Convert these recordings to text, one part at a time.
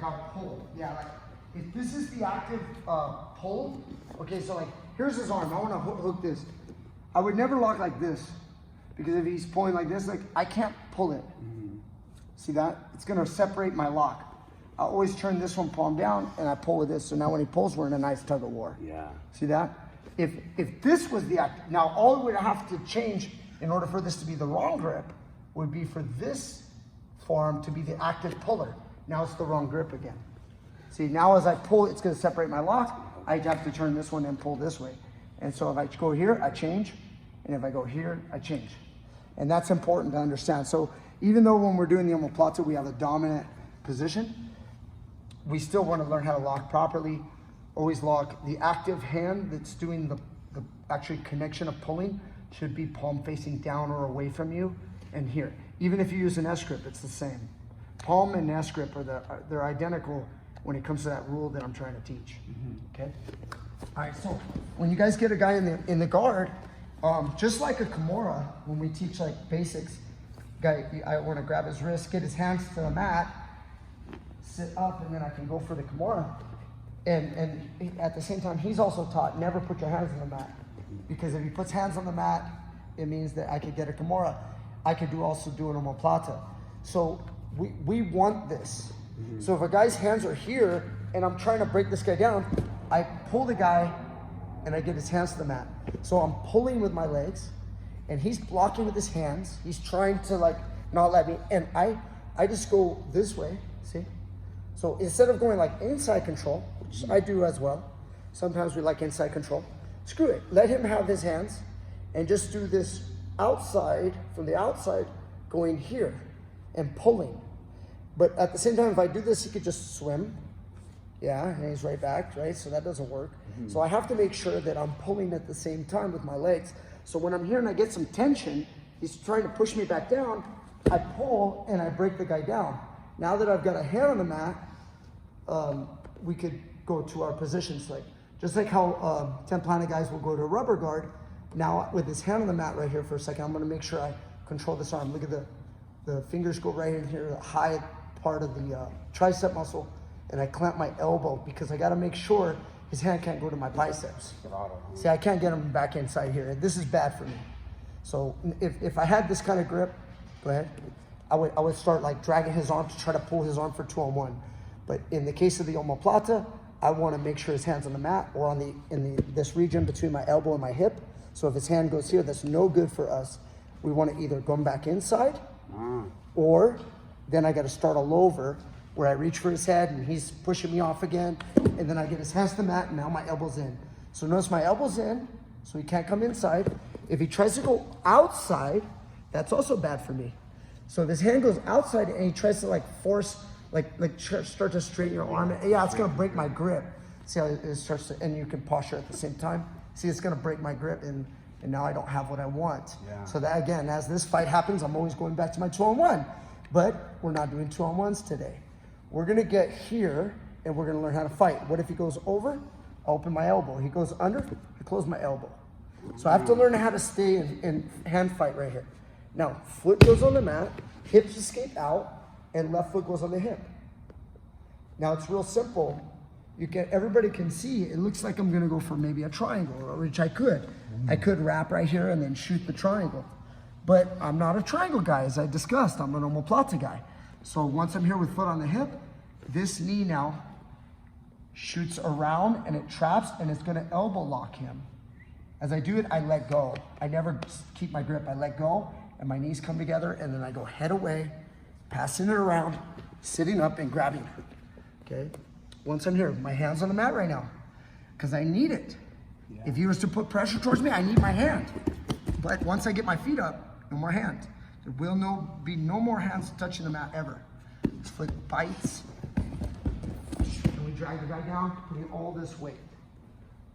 like I'll pull. Yeah, like if this is the active pull, okay, so like here's his arm. I want to hook this. I would never lock like this because if he's pulling like this, like I can't pull it. See that? It's gonna separate my lock. I always turn this one palm down and I pull with this. So now when he pulls, we're in a nice tug of war. Yeah. See that? If this was the active, now all it would have to change in order for this to be the wrong grip would be for this forearm to be the active puller. Now it's the wrong grip again. See, now as I pull, it's gonna separate my lock. I have to turn this one and pull this way. And so if I go here, I change. And if I go here, I change. And that's important to understand. So even though when we're doing the omoplata, we have a dominant position, we still want to learn how to lock properly. Always lock the active hand that's doing the actual connection of pulling should be palm facing down or away from you. And here, even if you use an S grip, it's the same. Palm and S grip they're identical when it comes to that rule that I'm trying to teach. Okay. All right. So when you guys get a guy in the guard, just like a Kimura, when we teach like basics, guy, I want to grab his wrist, get his hands to the mat, sit up, and then I can go for the Kimura. And at the same time, he's also taught never put your hands on the mat, because if he puts hands on the mat, it means that I could get a Kimura. I could also do an omoplata. So we want this. So if a guy's hands are here and I'm trying to break this guy down, I pull the guy and I get his hands to the mat. So I'm pulling with my legs and he's blocking with his hands. He's trying to like not let me, and I just go this way, see? So instead of going like inside control, which I do as well, sometimes we like inside control, screw it. Let him have his hands and just do this outside, from the outside, going here and pulling. But at the same time, if I do this, he could just swim. Yeah, and he's right back, right? So that doesn't work. So I have to make sure that I'm pulling at the same time with my legs. So when I'm here and I get some tension, he's trying to push me back down, I pull and I break the guy down. Now that I've got a hand on the mat, we could go to our positions. Like, just like how 10 planet guys will go to a rubber guard, now with his hand on the mat right here for a second, I'm gonna make sure I control this arm. Look at the fingers go right in here, the high part of the tricep muscle, and I clamp my elbow because I gotta make sure his hand can't go to my biceps. See, I can't get him back inside here. This is bad for me. So if I had this kind of grip, go ahead, I would start like dragging his arm to try to pull his arm for 2-on-1. But in the case of the omoplata, I want to make sure his hand's on the mat or in this region between my elbow and my hip. So if his hand goes here, that's no good for us. We want to either go back inside or then I got to start all over where I reach for his head and he's pushing me off again. And then I get his hands to the mat and now my elbow's in. So notice my elbow's in, so he can't come inside. If he tries to go outside, that's also bad for me. So if his hand goes outside and he tries to like force, start to straighten your arm, yeah, it's gonna break my grip. See how it starts to, and you can posture at the same time. See, it's gonna break my grip and now I don't have what I want. Yeah. So that again, as this fight happens, I'm always going back to my 2-on-1, but we're not doing 2-on-1s today. We're gonna get here and we're gonna learn how to fight. What if he goes over? I open my elbow. He goes under, I close my elbow. So I have to learn how to stay in hand fight right here. Now, foot goes on the mat, hips escape out, and left foot goes on the hip. Now it's real simple. Everybody can see, it looks like I'm gonna go for maybe a triangle, which I could. I could wrap right here and then shoot the triangle. But I'm not a triangle guy, as I discussed. I'm an omoplata guy. So once I'm here with foot on the hip, this knee now shoots around and it traps and it's gonna elbow lock him. As I do it, I let go. I never keep my grip. I let go and my knees come together and then I go head away, passing it around, sitting up and grabbing it, okay? Once I'm here, my hand's on the mat right now because I need it. Yeah. If he was to put pressure towards me, I need my hand. But once I get my feet up, no more hand. There will be no more hands touching the mat ever. This foot bites. And we drag the guy down, putting all this weight.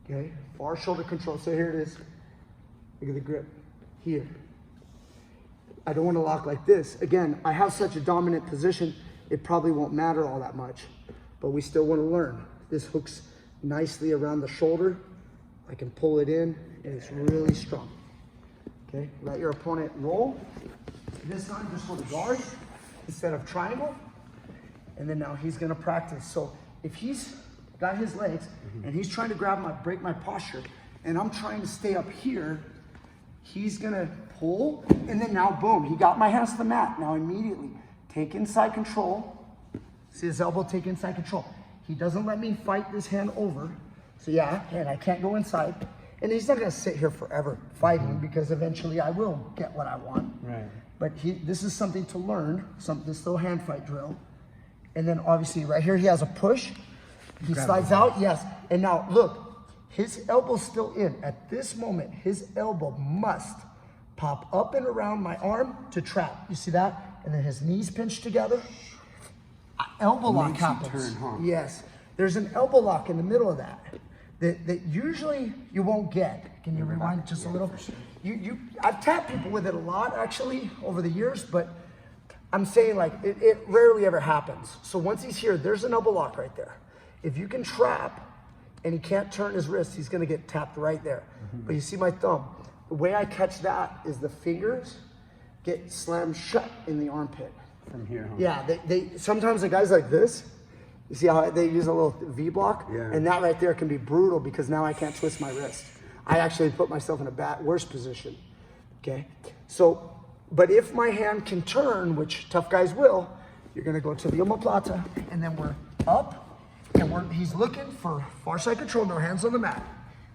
Okay, far shoulder control. So here it is. Look at the grip here. I don't want to lock like this. Again, I have such a dominant position, it probably won't matter all that much, but we still want to learn. This hooks nicely around the shoulder. I can pull it in and it's really strong. Okay, let your opponent roll. This time just go to guard instead of triangle. And then now he's gonna practice. So if he's got his legs and he's trying to break my posture, and I'm trying to stay up here, he's gonna pull, and then now boom, he got my hands to the mat. Now immediately, take inside control. See his elbow, take inside control. He doesn't let me fight this hand over. So yeah, and I can't go inside. And he's not gonna sit here forever fighting because eventually I will get what I want. Right. But this is something to learn, this little hand fight drill. And then obviously right here he has a push. He slides out, yes. And now look, his elbow's still in. At this moment, his elbow must pop up and around my arm to trap. You see that? And then his knees pinched together. Elbow lock happens. Yes. There's an elbow lock in the middle of that usually you won't get. Can you rewind just a little? I've tapped people with it a lot actually over the years, but I'm saying like it rarely ever happens. So once he's here, there's an elbow lock right there. If you can trap and he can't turn his wrist, he's gonna get tapped right there. But you see my thumb. The way I catch that is the fingers get slammed shut in the armpit. From here, huh? Yeah, they sometimes the guys like this, you see how they use a little V block? Yeah. And that right there can be brutal because now I can't twist my wrist. I actually put myself in a worse position, okay? So, but if my hand can turn, which tough guys will, you're gonna go to the Omoplata, and then we're up, and he's looking for far side control, no hands on the mat.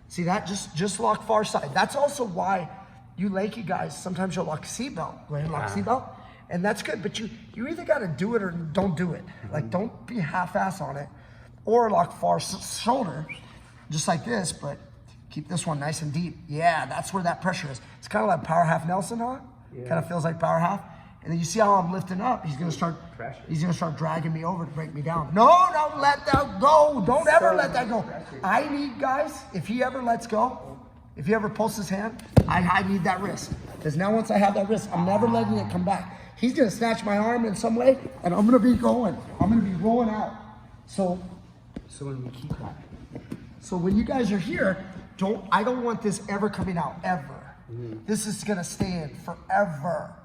See that? Just lock far side. That's also why you lanky guys, sometimes you'll lock seatbelt. Go ahead and lock seatbelt. And that's good, but you either gotta do it or don't do it. Like don't be half-ass on it, or lock far shoulder, just like this, but keep this one nice and deep. Yeah, that's where that pressure is. It's kind of like power half Nelson, huh? Yeah. Kind of feels like power half. And then you see how I'm lifting up. He's gonna start dragging me over to break me down. No, don't let that go. Don't ever let that go. I need, guys, if he ever lets go, if he ever pulls his hand, I need that wrist. Because now once I have that wrist, I'm never letting it come back. He's gonna snatch my arm in some way, and I'm gonna be going. I'm gonna be rolling out. So when we keep that. So when you guys are here, I don't want this ever coming out, ever. This is gonna stay in forever.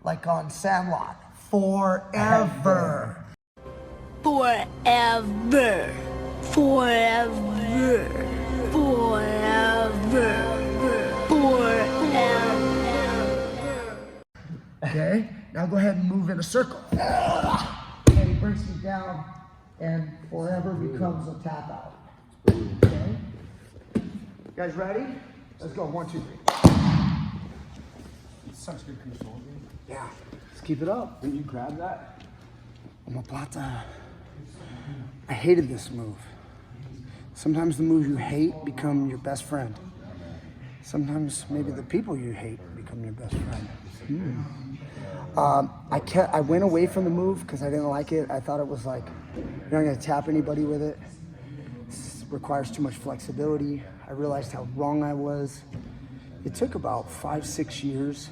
Like on Sandlot, forever. Forever. Forever. Forever. Forever. Okay, now go ahead and move in a circle. And he brings me down, and forever becomes a tap out. Okay? You guys ready? Let's go, 1, 2, 3. Such good control, dude. Yeah, let's keep it up. When you grab that, Omoplata. I hated this move. Sometimes the moves you hate become your best friend. Sometimes maybe the people you hate become your best friend. I went away from the move because I didn't like it. I thought it was like, you're not gonna tap anybody with it. It requires too much flexibility. I realized how wrong I was. It took about 5-6 years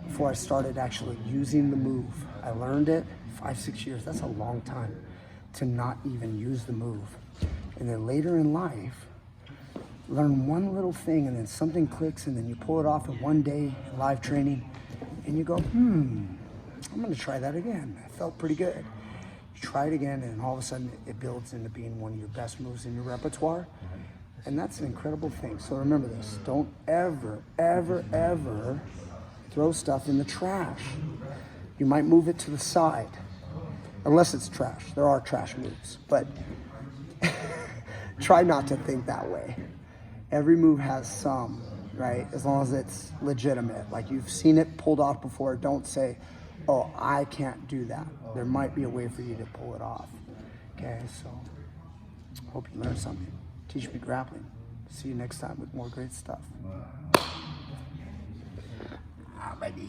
before I started actually using the move. I learned it, 5-6 years, that's a long time to not even use the move. And then later in life, learn one little thing and then something clicks and then you pull it off in one day live training and you go, I'm gonna try that again. It felt pretty good. You try it again and all of a sudden it builds into being one of your best moves in your repertoire. And that's an incredible thing. So remember this, don't ever, ever, ever throw stuff in the trash. You might move it to the side, unless it's trash. There are trash moves, but try not to think that way. Every move has some, right? As long as it's legitimate. Like you've seen it pulled off before, don't say, oh, I can't do that. There might be a way for you to pull it off. Okay, so hope you learned something. Teach me grappling. See you next time with more great stuff. Baby.